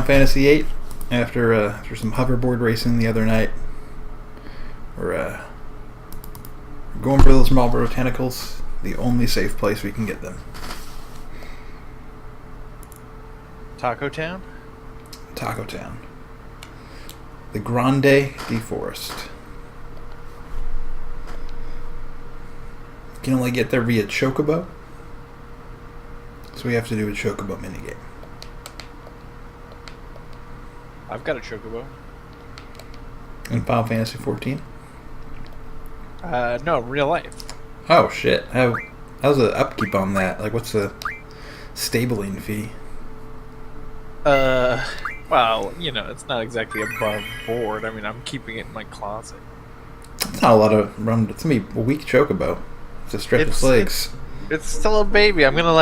Final Fantasy VIII after some hoverboard racing the other night. We're going for those Marlboro tentacles. The only safe place we can get them. Taco Town? Taco Town. The Grande de Forest. You can only get there via Chocobo. So we have to do a Chocobo minigame. I've got a Chocobo. In Final Fantasy 14? No, real life. Oh shit. How's the upkeep on that? Like, what's the stabling fee? Well, you know, it's not exactly above board. I mean, I'm keeping it in my closet. It's not a lot of run. It's gonna be a weak Chocobo. It's a stretch its legs. It's still a baby. I'm gonna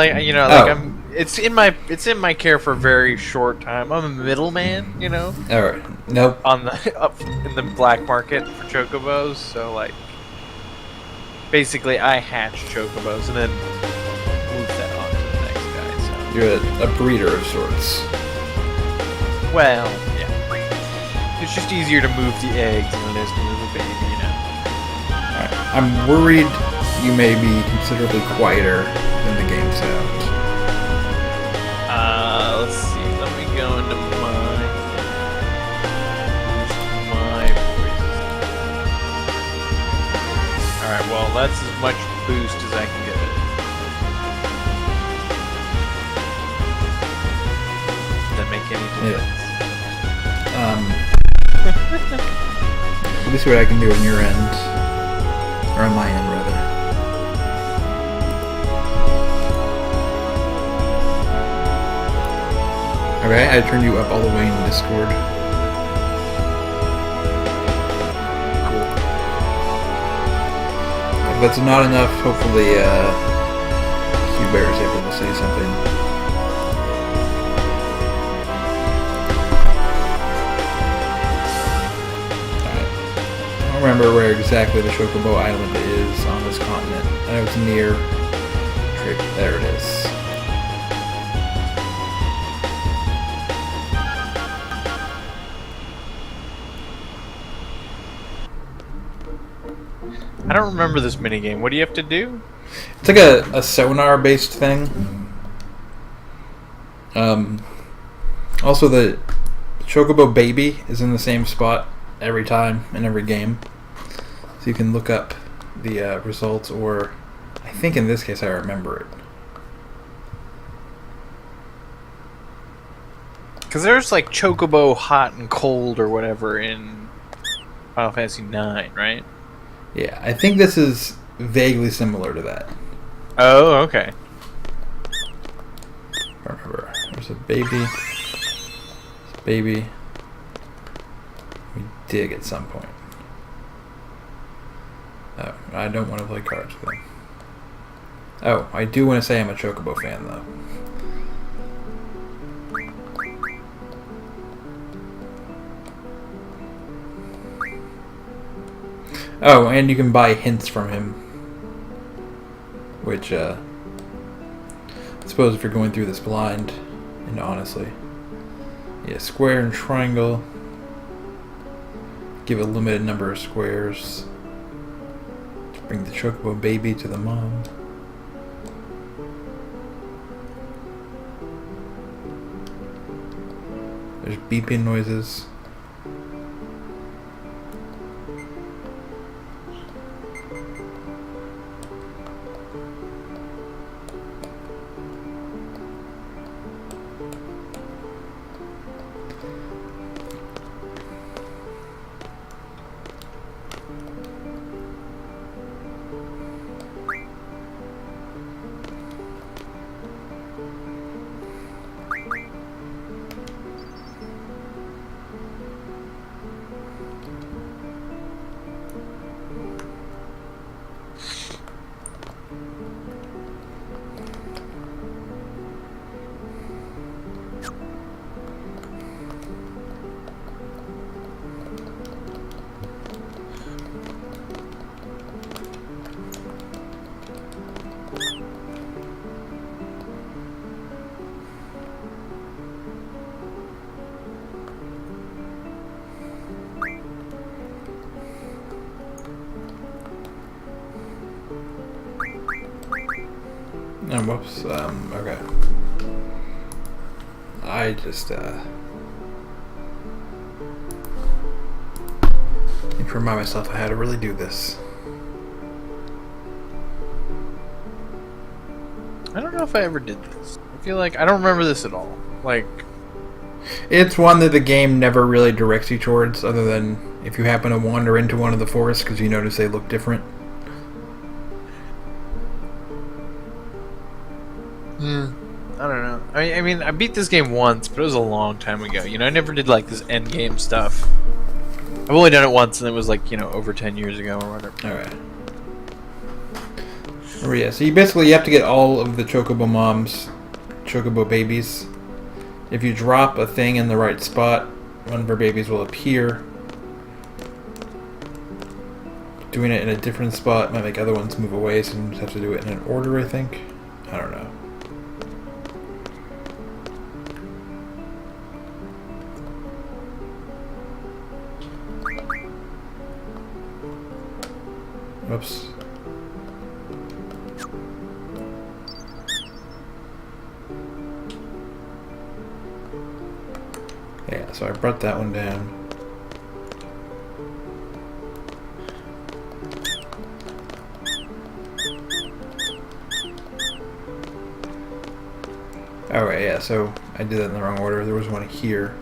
it's in my care for a very short time. I'm a middleman, you know. All right. Nope. On the up in the black market for Chocobos, so like, basically, I hatch Chocobos and then move that on to the next guy. So You're a breeder of sorts. well, yeah, it's just easier to move the eggs than it is to move a baby, you know. All right. I'm worried you may be considerably quieter than the game sounds. Let's see. Let me go into my voice. Alright, well, that's as much boost as I can get it. Does that make any difference? Let me see what I can do on your end. Or on my end, rather. Okay, I turned you up all the way in Discord. Cool. If that's not enough, hopefully, Q-Bear is able to say something. Alright. I don't remember where exactly the Chocobo Island is on this continent. I know it's near... There it is. I don't remember this minigame. What do you have to do? It's like a sonar-based thing. Also, the Chocobo Baby is in the same spot every time in every game. So you can look up the results, or I think in this case I remember it. Because there's like Chocobo Hot and Cold or whatever in Final Fantasy IX, right? Yeah, I think this is vaguely similar to that. Oh, okay. I remember. There's a baby. Baby. We dig at some point. Oh, I don't want to play cards with him. Oh, I do want to say I'm a Chocobo fan, though. Oh, and you can buy hints from him. Which, I suppose if you're going through this blind, and honestly. Yeah, square and triangle. Give a limited number of squares. Bring the Chocobo Baby to the mom. There's beeping noises. whoops. Okay. I just, need to remind myself how to really do this. I don't know if I ever did this. I feel like I don't remember this at all. Like, it's one that the game never really directs you towards, other than if you happen to wander into one of the forests because you notice they look different. I don't know. I mean, I beat this game once, but it was a long time ago. You know, I never did like this end game stuff. I've only done it once, and it was like, you know, over 10 years ago or whatever. All right. Oh yeah. So you have to get all of the Chocobo moms, Chocobo babies. If you drop a thing in the right spot, one of her babies will appear. Doing it in a different spot might make other ones move away, so you just have to do it in an order, I think. I don't know. Whoops. Yeah, so I brought that one down. Alright, yeah, so I did that in the wrong order. There was one here.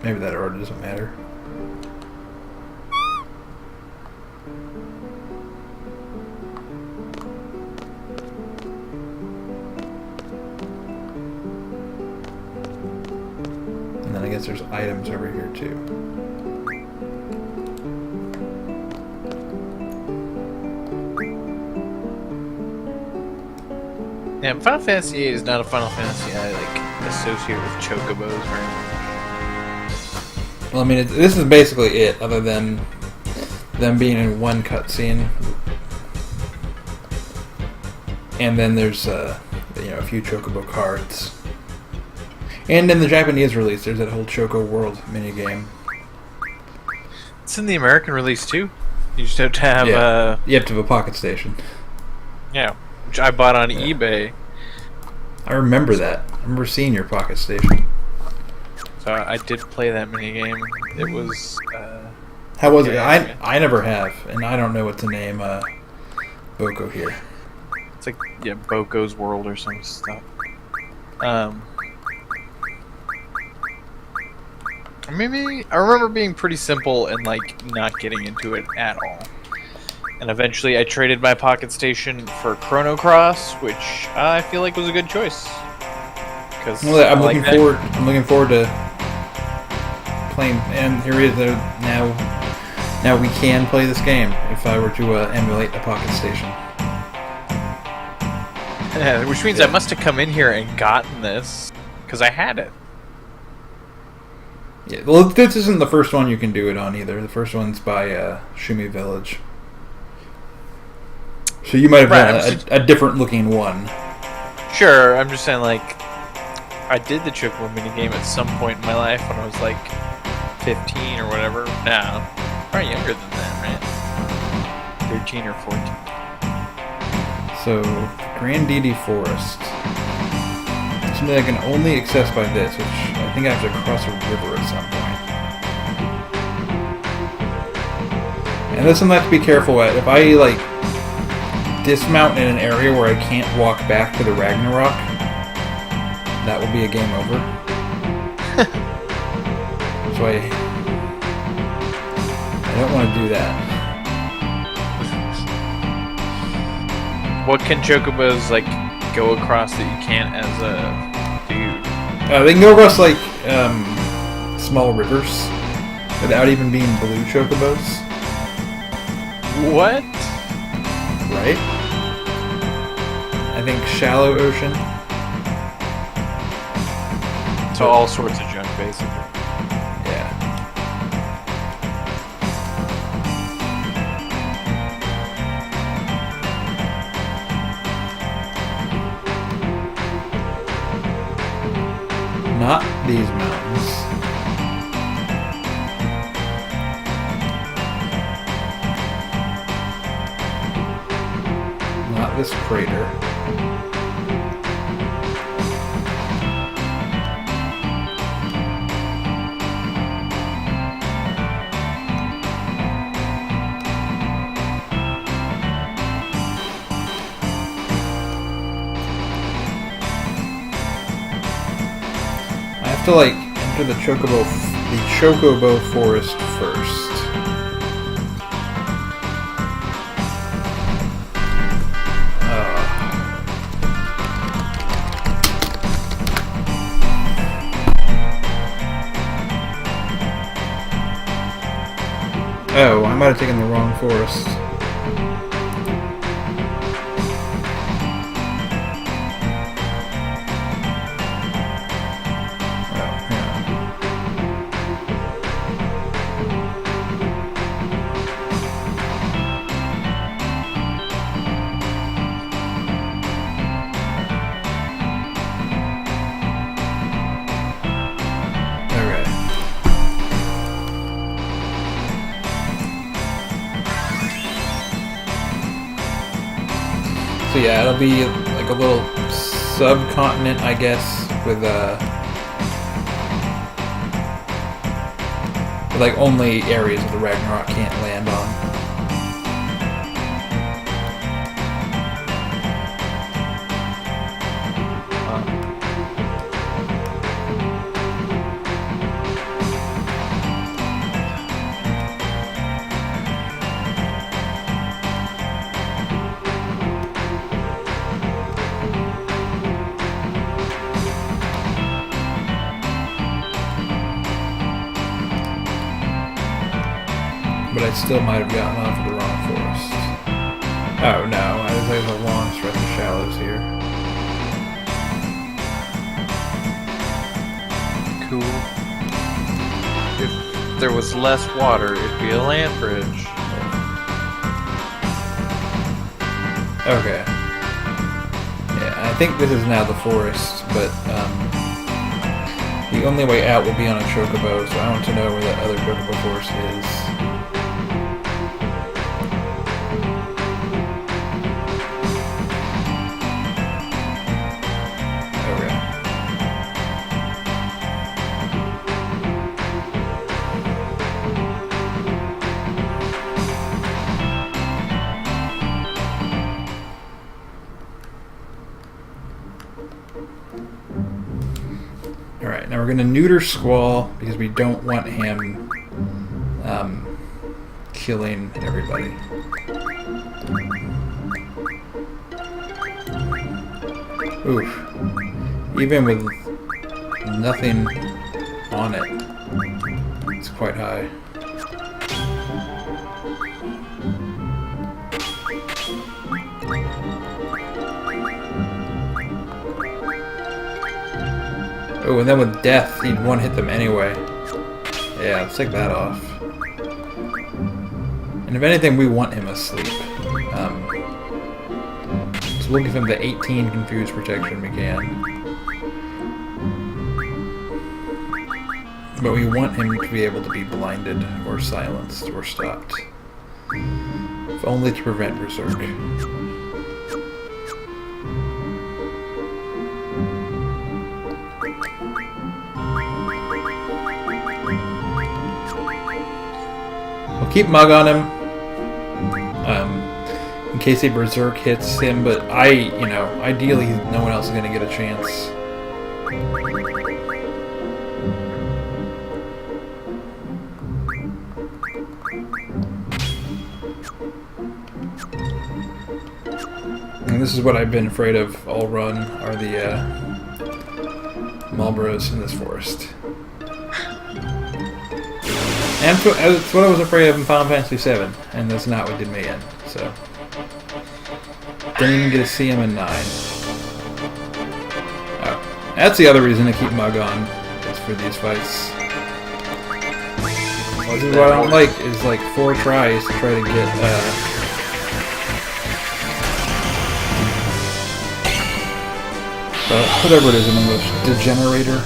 Maybe that order doesn't matter. And then I guess there's items over here too. Yeah, Final Fantasy VIII is not a Final Fantasy I like associate with chocobos very much. Well, I mean, this is basically it, other than them being in one cutscene. And then there's, a few Chocobo cards. And in the Japanese release, there's that whole Choco World minigame. It's in the American release, too. You just have to have, you have to have a Pocket Station. Yeah, which I bought on eBay. I remember that. I remember seeing your Pocket Station. So I did play that minigame. It was, How was it? I never have, and I don't know what to name Boko here. It's like, yeah, Boko's World or some stuff. Maybe I remember being pretty simple and like not getting into it at all. And eventually I traded my Pocket Station for Chrono Cross, which I feel like was a good choice. Well, I'm looking forward to playing, and here it is. Now we can play this game if I were to emulate a Pocket Station. Yeah, which means I must have come in here and gotten this because I had it. Yeah, well, this isn't the first one you can do it on either. The first one's by Shumi Village. So you might have done a different looking one. Sure, I'm just saying, like, I did the Chocobo minigame at some point in my life when I was like 15 or whatever. No, probably younger than that, right? 13 or 14. So, Grandidi Forest. Something I can only access by this, which I think I have to cross a river at some point. And that's something I have to be careful at. If I, like, dismount in an area where I can't walk back to the Ragnarok, that will be a game over. So I don't want to do that. What can Chocobos, like, go across that you can't as a dude? They can go across, like, small rivers without even being blue Chocobos. What? Right? I think shallow ocean. So all sorts of junk, basically. Yeah. these mountains. Not this crater. To like enter the chocobo forest first. Oh, I might have taken the wrong forest. So yeah, it'll be like a little subcontinent, I guess, with like only areas of the Ragnarok can't land on. But I still might have gotten off of the wrong forest. Oh no, there's a long stretch of shallows here. Cool. If there was less water, it'd be a land bridge. Okay. Yeah, I think this is now the forest, but the only way out will be on a chocobo, so I want to know where that other chocobo forest is. Alright, now we're going to neuter Squall because we don't want him killing everybody. Oof. Even with nothing on it, it's quite high. Oh, and then with death, he'd one-hit them anyway. Yeah, let's take that off. And if anything, we want him asleep. So we'll give him the 18 confused protection we can. But we want him to be able to be blinded, or silenced, or stopped. If only to prevent Berserk. Keep Mug on him, in case a Berserk hits him, but ideally no one else is going to get a chance. And this is what I've been afraid of all run, are the Malboros in this forest. And that's what I was afraid of in Final Fantasy VII, and that's not what did me in, so. Didn't even get to see him in 9. Oh. That's the other reason to keep Mug on, is for these fights. This is what I don't like, is like 4 tries to try to get, whatever it is in English, Degenerator.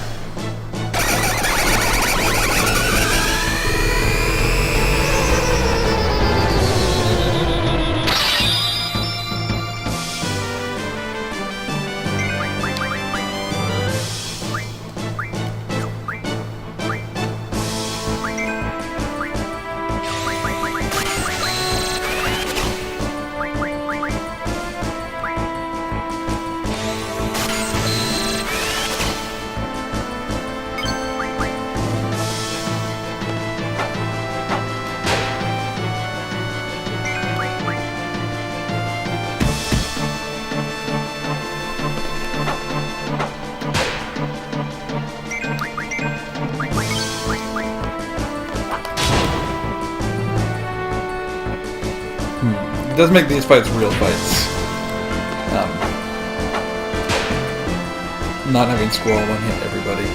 does make these fights real fights. Not having Squall one-hit everybody.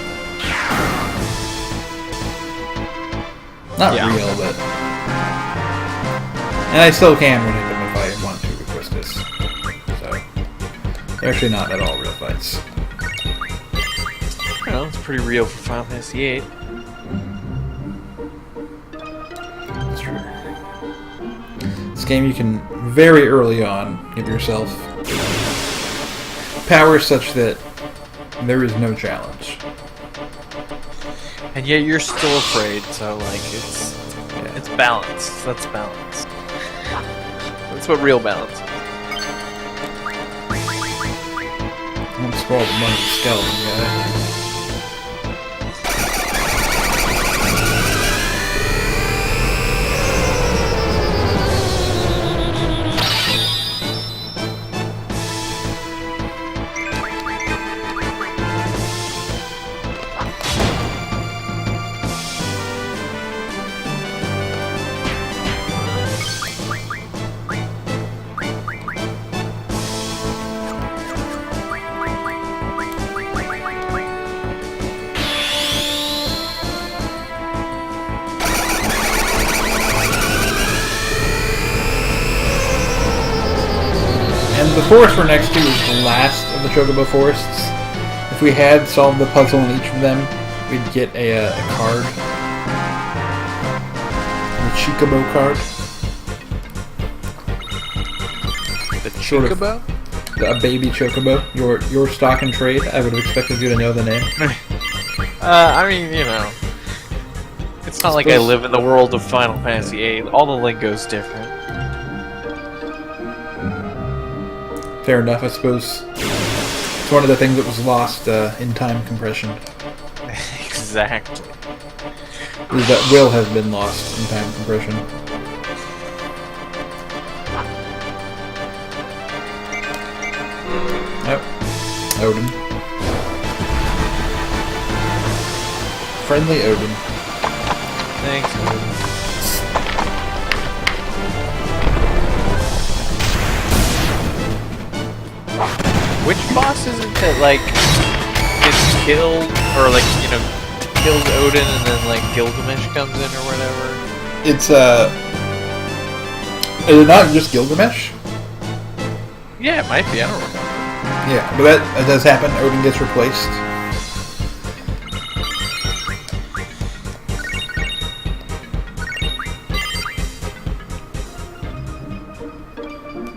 Not real, but... And I still can one-hit them if I want to, of course, this. So... They're actually not at all real fights. Well, it's pretty real for Final Fantasy VIII. That's true. This game you can, very early on, give yourself power such that there is no challenge. And yet you're still afraid, so like it's balance. That's balance. That's what real balance is. I'm Squall the Monkey Skeleton guy. The forest we're next to is the last of the Chocobo forests. If we had solved the puzzle in each of them, we'd get a card. The Chocobo card. The Chocobo? A baby Chocobo. Your stock and trade. I would have expected you to know the name. I mean, you know. It's not like I live in the world of Final Fantasy VIII. All the lingo's different. Fair enough, I suppose. It's one of the things that was lost in time compression. Exactly. That will have been lost in time compression. Yep. Odin. Friendly Odin. Thanks, Odin. Which boss is it that, like, gets killed, or, like, you know, kills Odin and then, like, Gilgamesh comes in or whatever? It's, is it not just Gilgamesh? Yeah, it might be, I don't remember. Yeah, but that does happen. Odin gets replaced.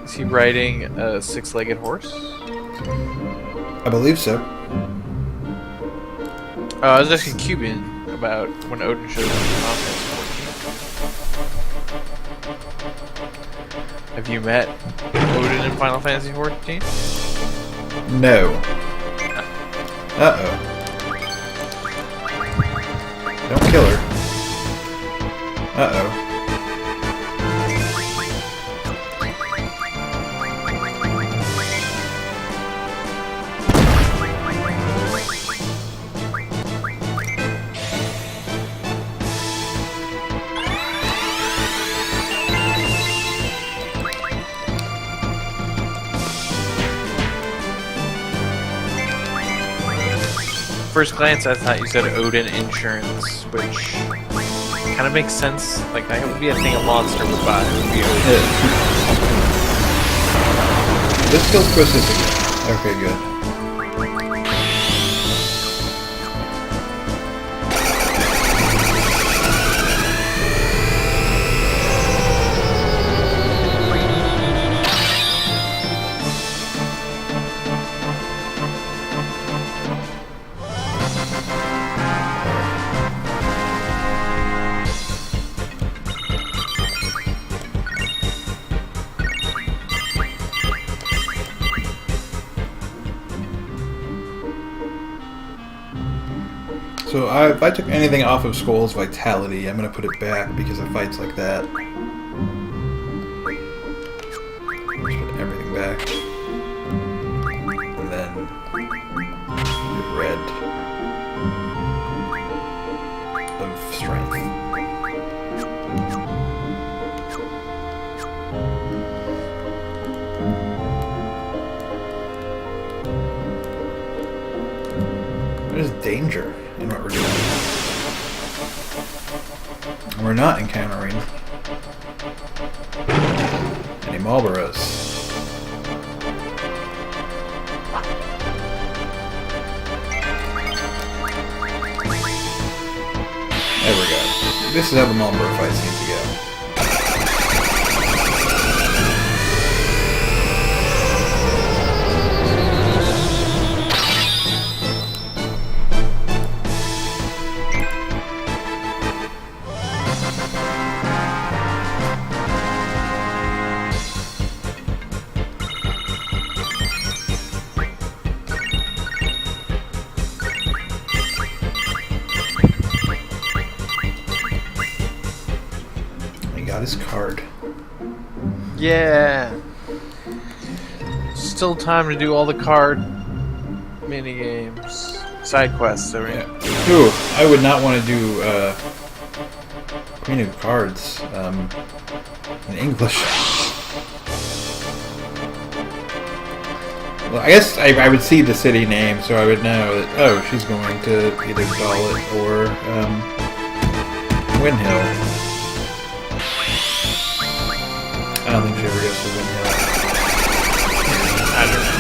Is he riding a six-legged horse? I believe so. I was asking Cuban about when Odin shows up in Final Fantasy 14. Have you met Odin in Final Fantasy 14? No. Uh-oh. Don't kill her. Uh-oh. First glance, I thought you said Odin Insurance, which kind of makes sense. Like, that would be a thing a monster would buy. It would be Odin. This kills Christmas again. Okay, good. So if I took anything off of Squall's vitality, I'm going to put it back because of fights like that. Just put everything back. And then get red of strength. danger in what we're doing. And we're not encountering any Marlboros. There we go. This is how the Marlboro fight seems to go. His card. Yeah. Still time to do all the card mini games, side quests. I mean. Yeah. Ooh, I would not want to do Queen of Cards in English. Well, I guess I would see the city name, so I would know that she's going to either Dalit or Windhill. I don't think she ever gets to Windhill. I don't know.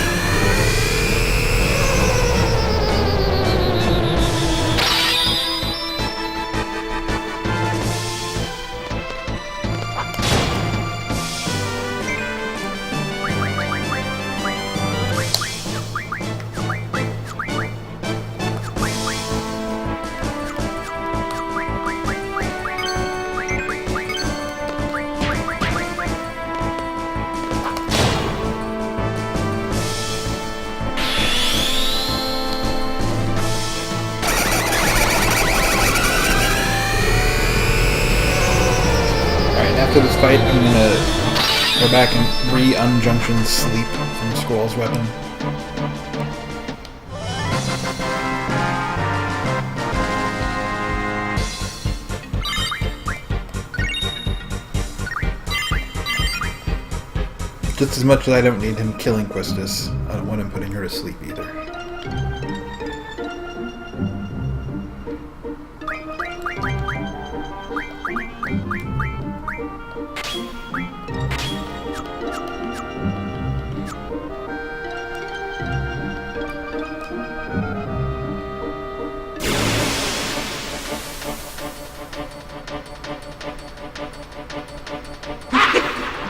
After this fight, I'm gonna go back and re-unjunction Sleep from Squall's weapon. Just as much as I don't need him killing Quistis, I don't want him putting her to sleep either.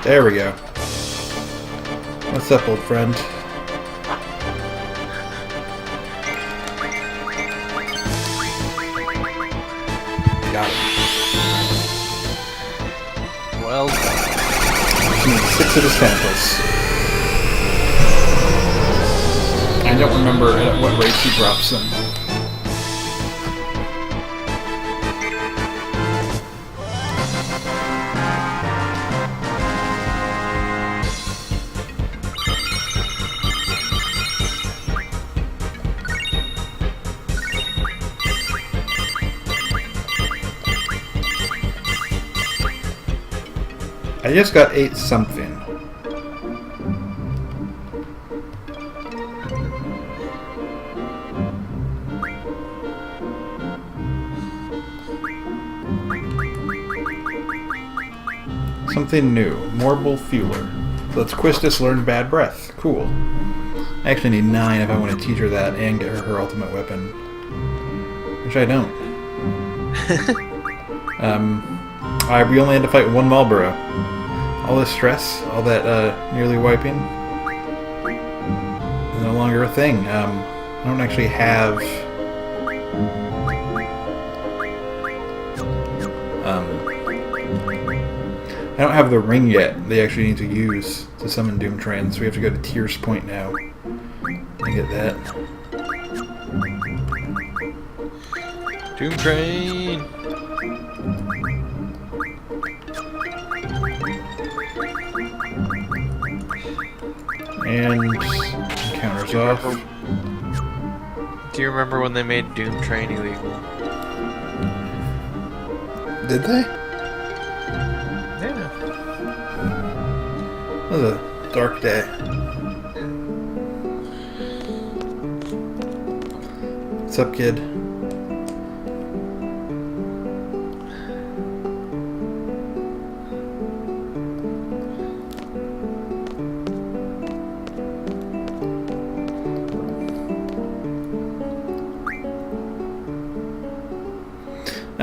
There we go. What's up, old friend? Got it. Well done. 6 of his tentacles. I don't remember at what rate he drops them. I just got 8 something. Something new. Morbal Fueler. Let's Quistis learn Bad Breath. Cool. I actually need 9 if I want to teach her that and get her ultimate weapon. Which I don't. We only had to fight 1 Marlboro. All this stress, all that nearly wiping, is no longer a thing. I don't actually have I don't have the ring yet they actually need to use to summon Doomtrain, so we have to go to Tears Point now to get that. Doomtrain! And counters off. Do you remember when they made Doomtrain illegal? Did they? Yeah. That was a dark day. What's up, kid?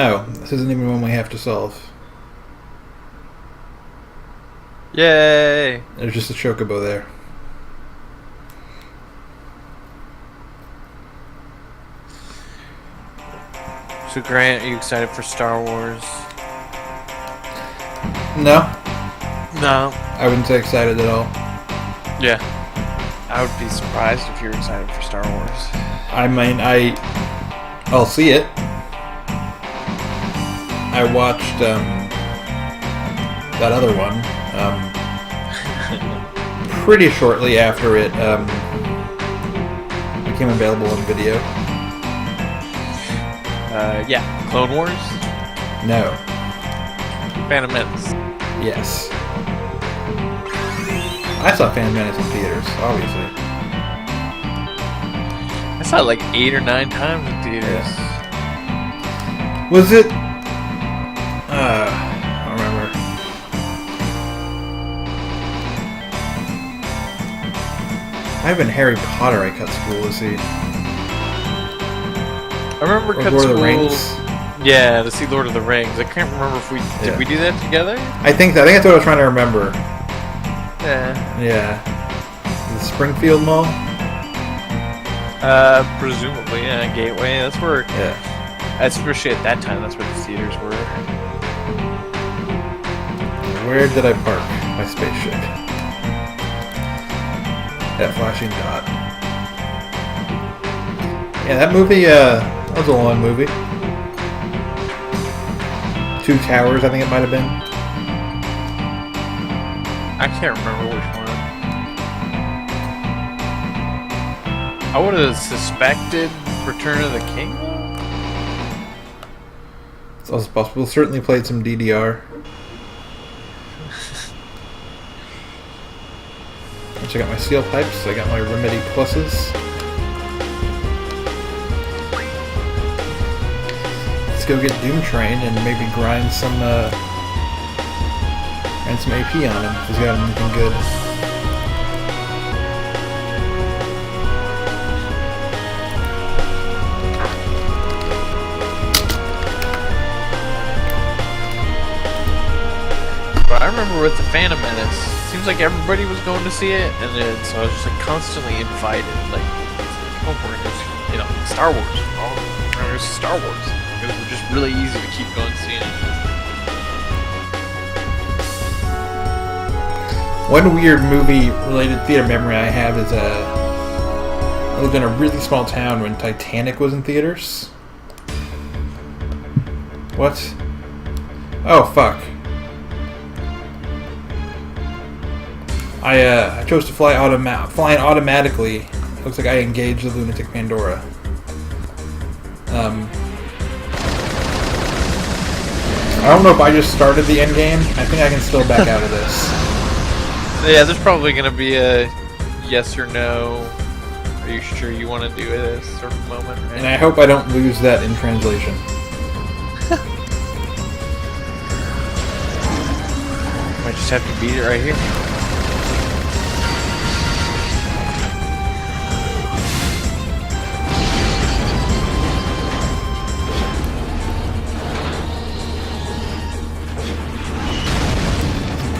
Oh, this isn't even one we have to solve. Yay! There's just a chocobo there. So Grant, are you excited for Star Wars? No, No. I wouldn't say excited at all. Yeah. I would be surprised if you're excited for Star Wars. I mean, I'll see it. I watched that other one pretty shortly after it became available on video. Yeah. Clone Wars? No. Phantom Menace. Yes. I saw Phantom Menace in theaters, obviously. I saw it like 8 or 9 times in theaters. Yeah. Was it? I don't remember. I have in Harry Potter I cut school to see. I remember Or cut Lord school. of the Rings. Yeah, to see Lord of the Rings. I can't remember if did we do that together? I think that's what I was trying to remember. Yeah. Yeah. The Springfield Mall? Presumably, yeah, Gateway. That's where, Yeah. especially at that time, that's where the theaters were. Where did I park my spaceship? That flashing dot. Yeah, that movie, that was a long movie. 2 Towers, I think it might have been. I can't remember which one. I would have suspected Return of the King, though? It's also possible. Certainly played some DDR. Check out my steel pipes. I got my Remedy Pluses. Let's go get Doom Train and maybe grind some AP on him. He's got him looking good. But I remember with the Phantom Menace, it seems like everybody was going to see it, and then so I was just like constantly invited, like, oh, we're going to see, Star Wars. Oh, we're going to see Star Wars. It was just really easy to keep going seeing it. One weird movie-related theater memory I have is I lived in a really small town when Titanic was in theaters. What? Oh, fuck. I chose to flying automatically. Looks like I engaged the Lunatic Pandora. I don't know if I just started the end game. I think I can still back out of this. Yeah, there's probably going to be a yes or no. Are you sure you want to do this sort of moment? Right? And I hope I don't lose that in translation. Might just have to beat it right here.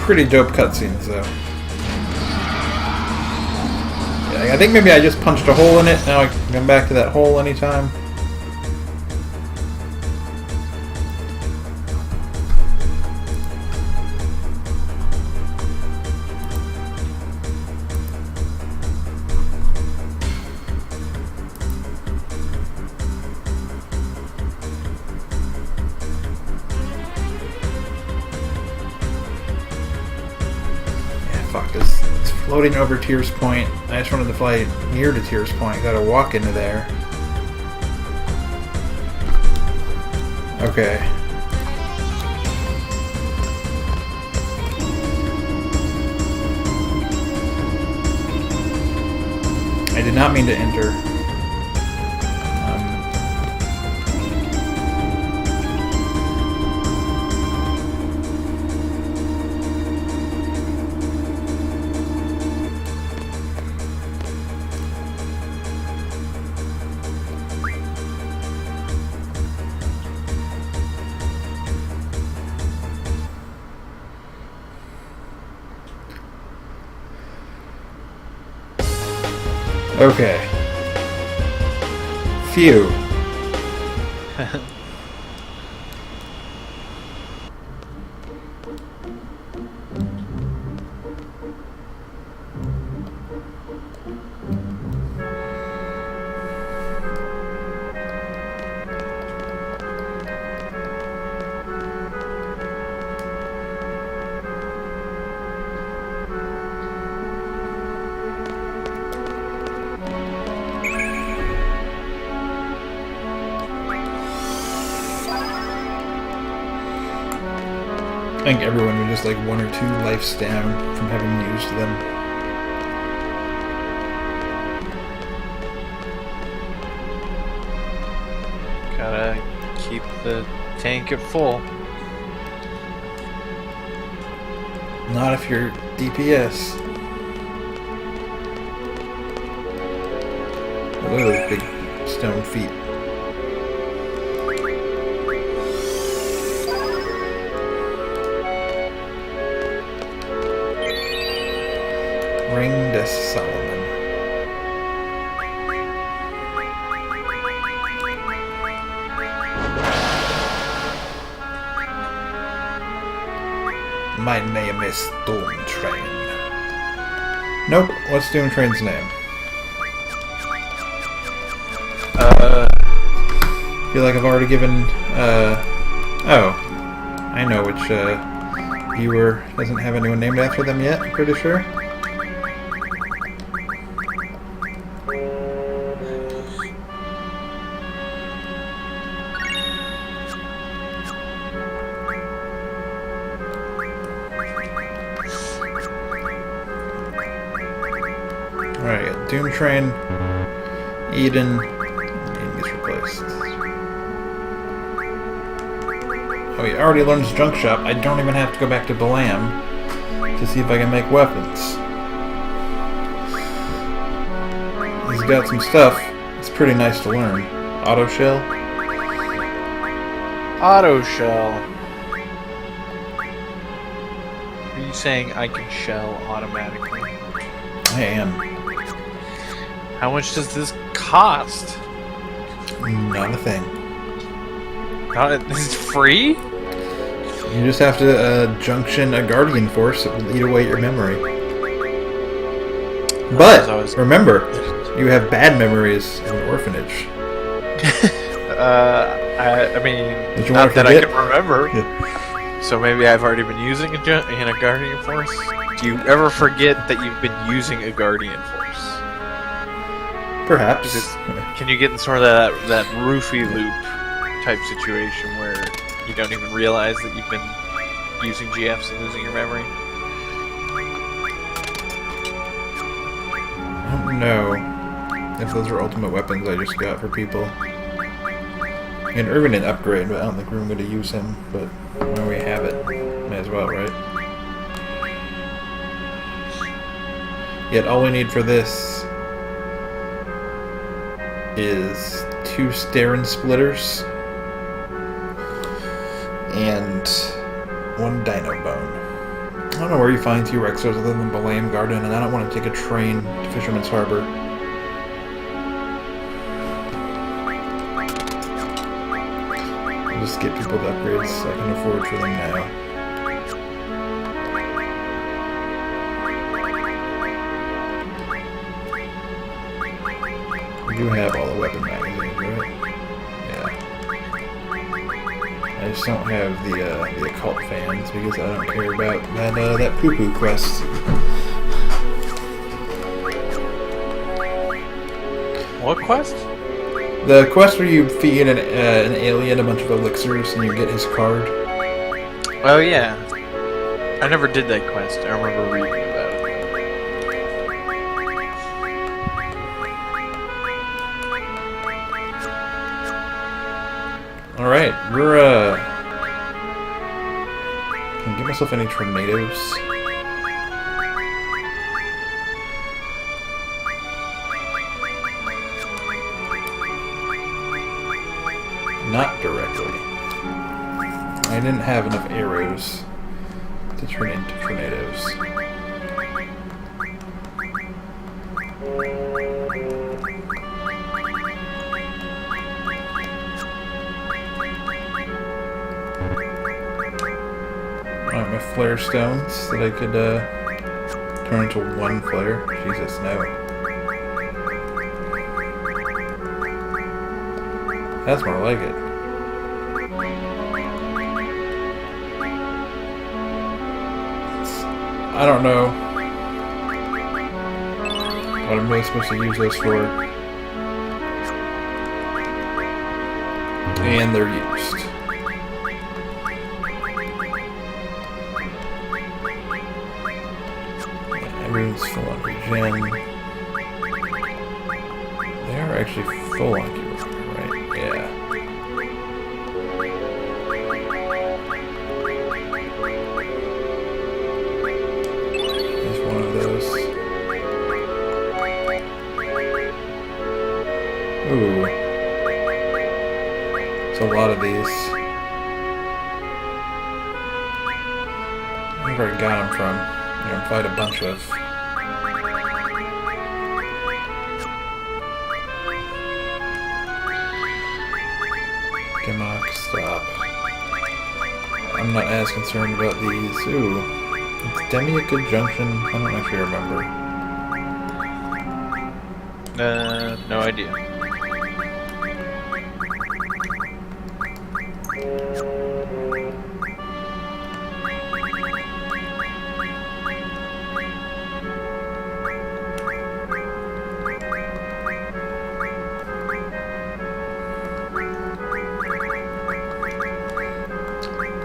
Pretty dope cutscenes, though. Yeah, I think maybe I just punched a hole in it. Now I can come back to that hole anytime. Fuck, it's floating over Tears Point. I just wanted to fly near to Tears Point. Gotta walk into there. Okay. I did not mean to enter. Okay. Phew. I think everyone was just like 1 or 2 lives down from having used them. Gotta keep the tank at full. Not if you're DPS. Look at those big stone feet. Ring de Solomon. My name is Doom Train. Nope, what's Doom Train's name? Feel like I've already given, oh. I know which, viewer doesn't have anyone named after them yet, I'm pretty sure. Alright, Doom Train, Eden gets replaced. Oh, he already learned his junk shop. I don't even have to go back to Balam to see if I can make weapons. He's got some stuff. It's pretty nice to learn. Auto shell. Auto shell. Are you saying I can shell automatically? I am. How much does this cost? Not a thing. This is free? You just have to junction a guardian force that will eat away your memory. But remember, you have bad memories in an orphanage. I mean, not that I can remember. Yeah. So maybe I've already been using a guardian force. Do you ever forget that you've been using a guardian force? Perhaps. Can you get in sort of that roofie loop type situation where you don't even realize that you've been using GFs and losing your memory? I don't know if those are ultimate weapons I just got for people. And Irvin didn't upgrade, but I don't think we're going to use him. But when we have it, may as well, right? Yet all we need for this is 2 Starin splitters and 1 dino bone. I don't know where you find T-Rexers other than Balam Garden, and I don't want to take a train to Fisherman's Harbor. I'll just get people the upgrades I can afford for them now. We do have all the weapon magazines, right? Yeah. I just don't have the occult fans because I don't care about that poo-poo quest. What quest? The quest where you feed an alien a bunch of elixirs and you get his card. Oh yeah. I never did that quest. I remember reading about it. Alright, we're, can I give myself any tornadoes? Not directly. I didn't have enough arrows to turn into tornadoes. my flare stones that I could turn into one flare. Jesus, no. That's more like it. I don't know what I'm really supposed to use those for. And they're used. Everyone's full on regen. They are actually full on cure, right? Yeah. There's one of those. Ooh. It's a lot of these. Where I got them from. I'm gonna fight a bunch of. Gimmock, stop. I'm not as concerned about these. Ooh. It's Demia Conjunction. I don't actually remember. No idea.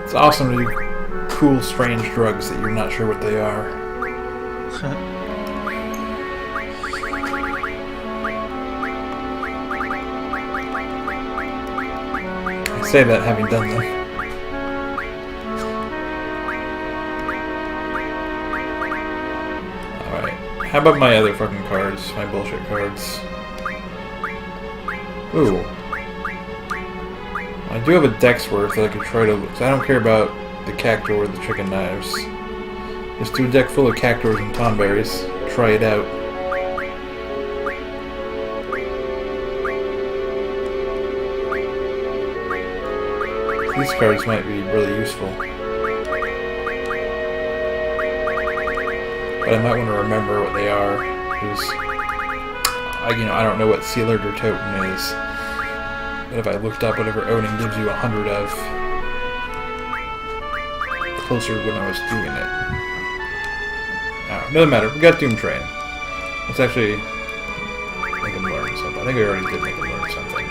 It's awesome to do cool, strange drugs that you're not sure what they are. I say that having done them. Alright. How about my other fucking cards? My bullshit cards. Ooh. I do have a dex worth that I could try to... Because I don't care about the cactor or the chicken knives. Just do a deck full of cactors and tonberries. Try it out. These cards might be really useful. But I might want to remember what they are. Because... I don't know what Sealed or Totem is. But if I looked up whatever Odin gives you 100 of, closer when I was doing it. Oh, doesn't matter. We got Doom Train. Let's actually make him learn something. I think we already did make him learn something.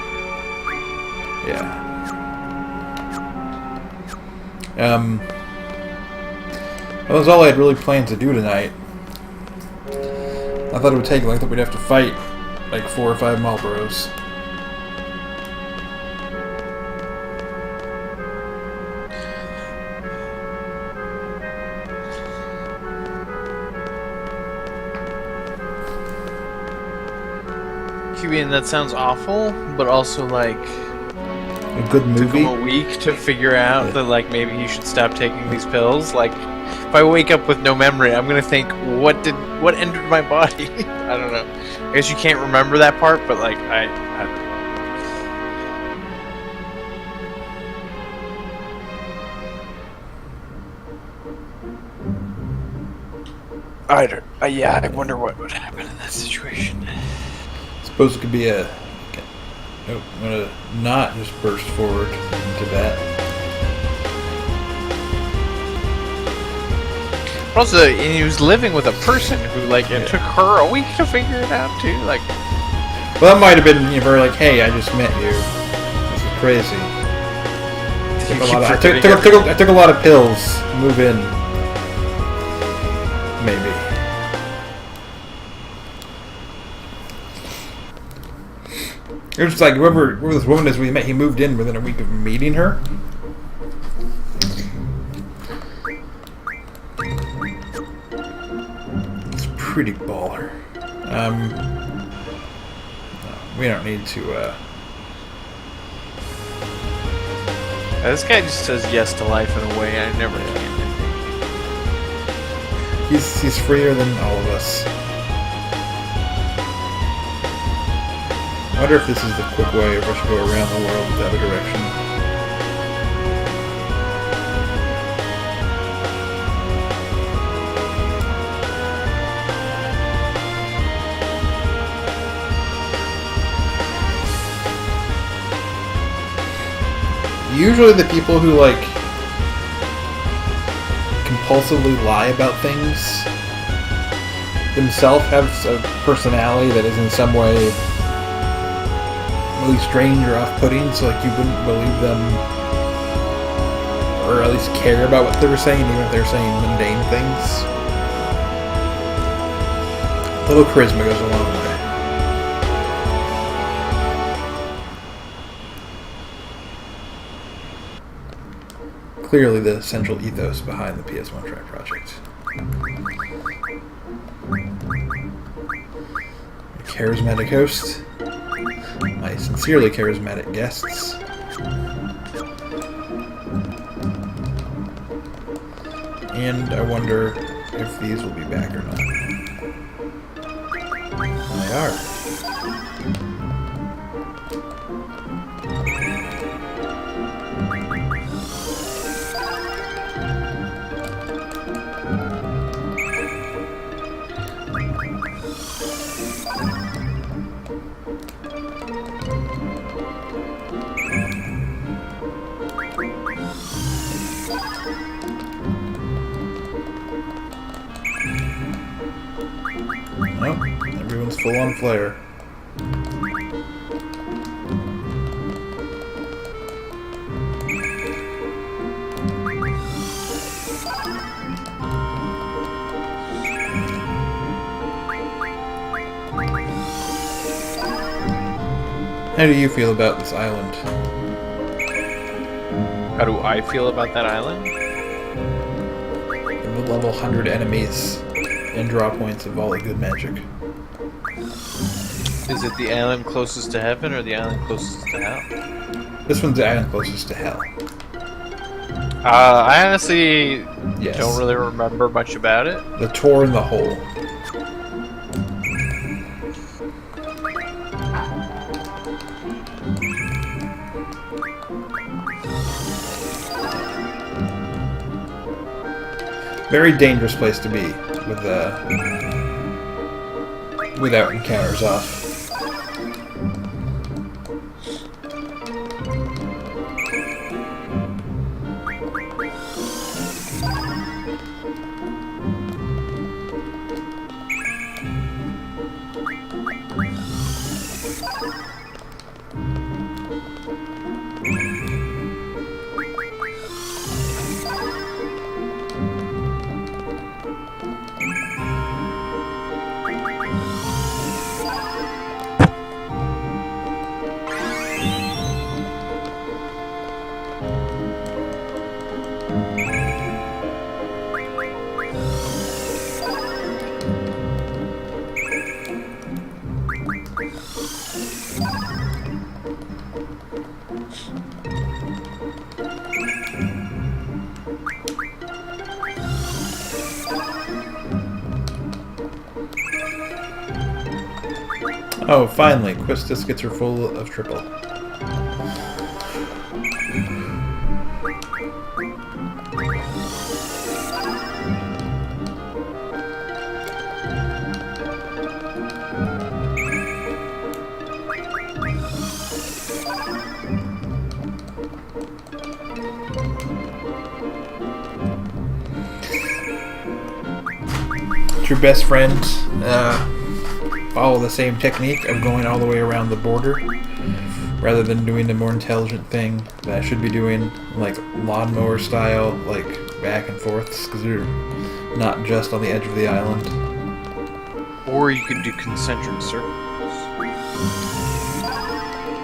Yeah. Well, that's all I had really planned to do tonight. I thought it would take like that we'd have to fight like 4 or 5 Marlboros. Cubian, that sounds awful, but also like A good movie. took him a week to figure out that like maybe he should stop taking these pills. Like, if I wake up with no memory, I'm gonna think, what entered my body? I don't know. I guess you can't remember that part, but like yeah, I wonder what would happen in that situation. Suppose it could be a... Nope, I'm gonna not just burst forward into that. Also, he was living with a person who, like, it took her a week to figure it out, too. Like, well, that might have been very like, hey, I just met you. This is crazy. I took a lot of pills to move in. Maybe. It was just like, whoever this woman is we met, he moved in within a week of meeting her. It's pretty baller. No, we don't need to, this guy just says yes to life in a way I never can. He's freer than all of us. I wonder if this is the quick way, or if I should go around the world the other direction. usually the people who, like, compulsively lie about things themselves have a personality that is in some way really strange or off-putting, so, like, you wouldn't believe them or at least care about what they were saying, even if they're saying mundane things. A little charisma goes a long way. Clearly the central ethos behind the PS1 track project. A charismatic host. My sincerely charismatic guests. And I wonder if these will be back or not. They are. Nope, everyone's full on flare. How do you feel about this island? How do I feel about that island? The level 100 enemies and draw points of all the good magic. Is it the island closest to heaven or the island closest to hell? This one's the island closest to hell. I honestly Yes. don't really remember much about it. The Tor in the hole. Very dangerous place to be with without encounters off. Oh, finally, Quistis gets her full of triple. It's your best friend. Follow the same technique of going all the way around the border rather than doing the more intelligent thing that I should be doing, like lawnmower style, like back and forths, because you're not just on the edge of the island. Or you could do concentric circles.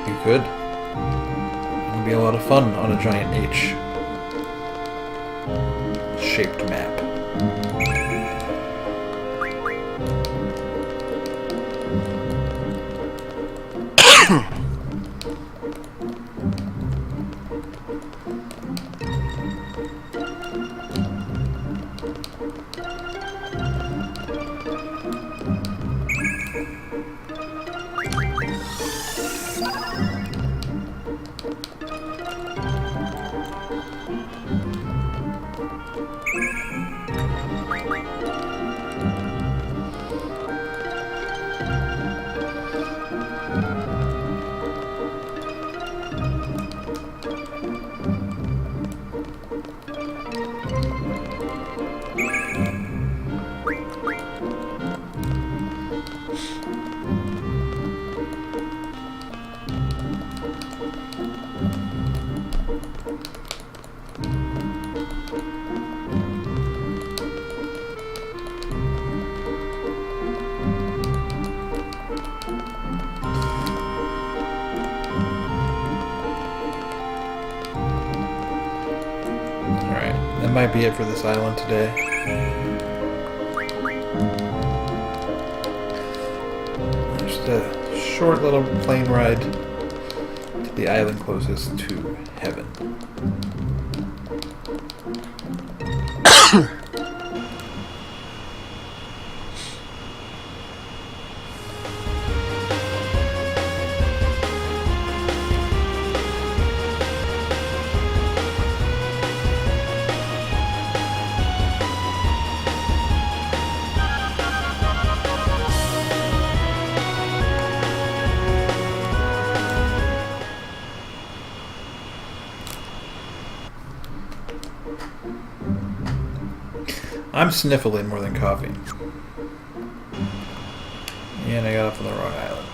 You could. It would be a lot of fun on a giant H-shaped map. That might be it for this island today. Just a short little plane ride to the island closest to heaven. I'm sniffling more than coughing. And I got off on the wrong island.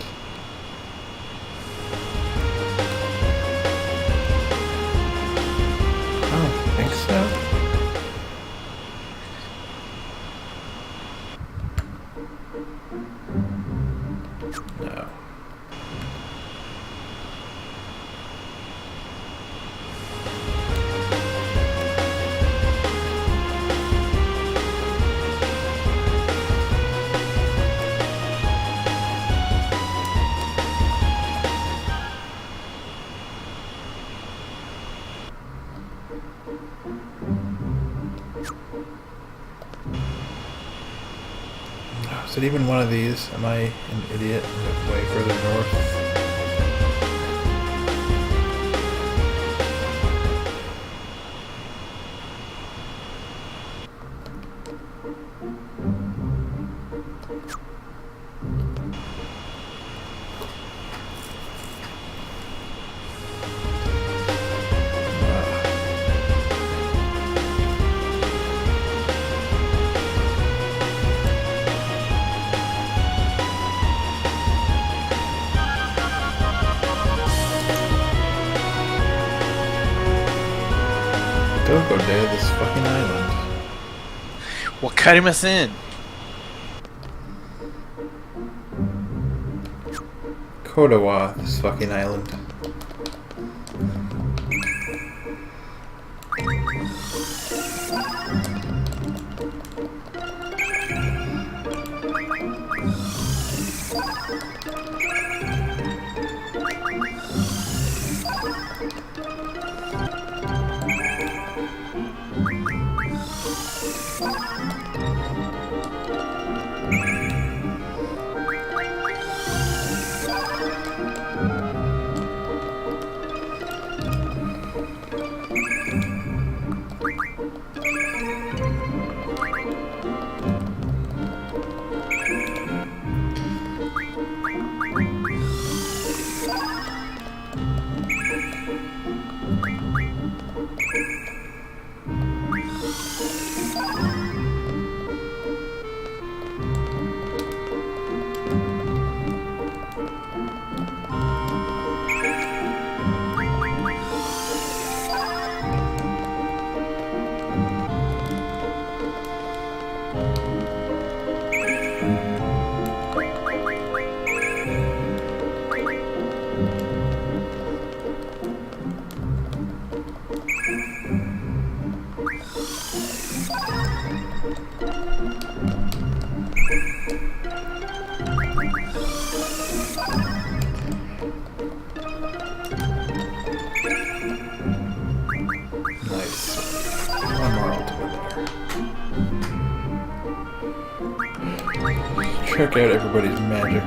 I don't think so. No. Is it even one of these? Am I an idiot? Way further north. Don't go near this fucking island. Well, cut him us in. Kodawa, this fucking island. Check out everybody's magic.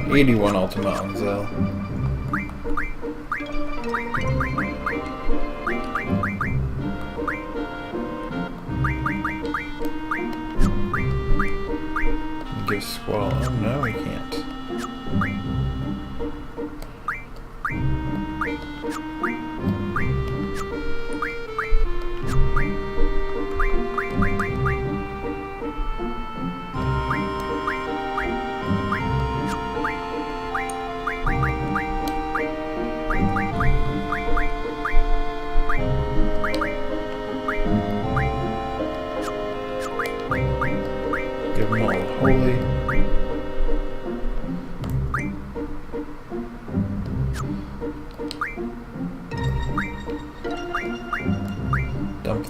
$81 Ultima on Zell. Give Squall. Oh no, we can't. Give them all holy.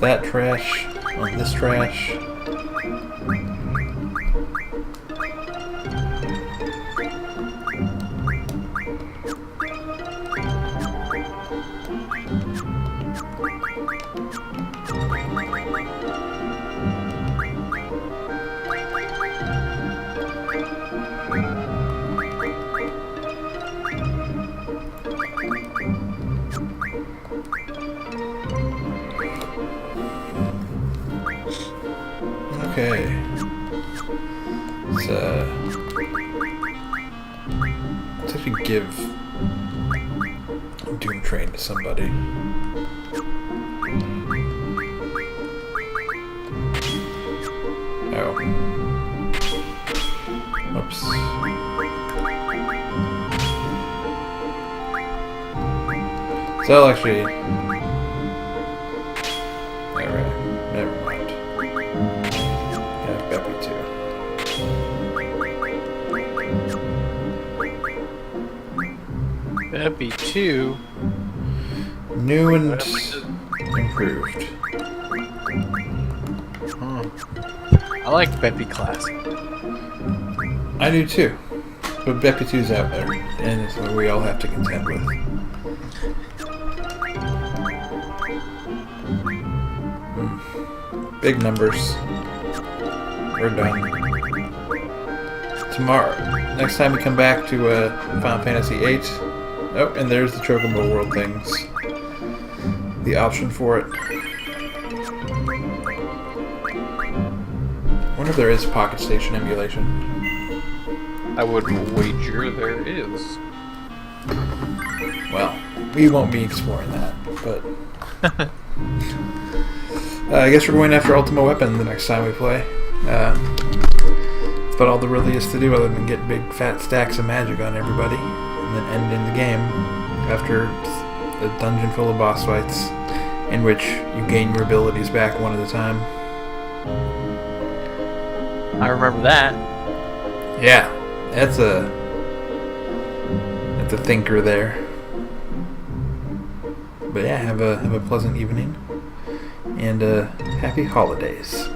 that trash on this trash. Okay. Let's actually give Doom Train to somebody. Oh. Oops. So I'll actually... Alright, never mind. Yeah, Beppy too. Beppy 2. New and improved. I like Beppy Classic. I do too. But Beppy 2's out there, and it's what we all have to contend with. Big numbers. We're done. Tomorrow. Next time we come back to Final Fantasy VIII. Oh, and there's the Chocobo World things. The option for it. I wonder if there is Pocket Station emulation. I would wager there is. Well, we won't be exploring that, but... I guess we're going after Ultima Weapon the next time we play. That's about all there really is to do other than get big fat stacks of magic on everybody and then end in the game after a dungeon full of boss fights in which you gain your abilities back one at a time. I remember that. Yeah, that's a thinker there. But yeah, have a pleasant evening and happy holidays.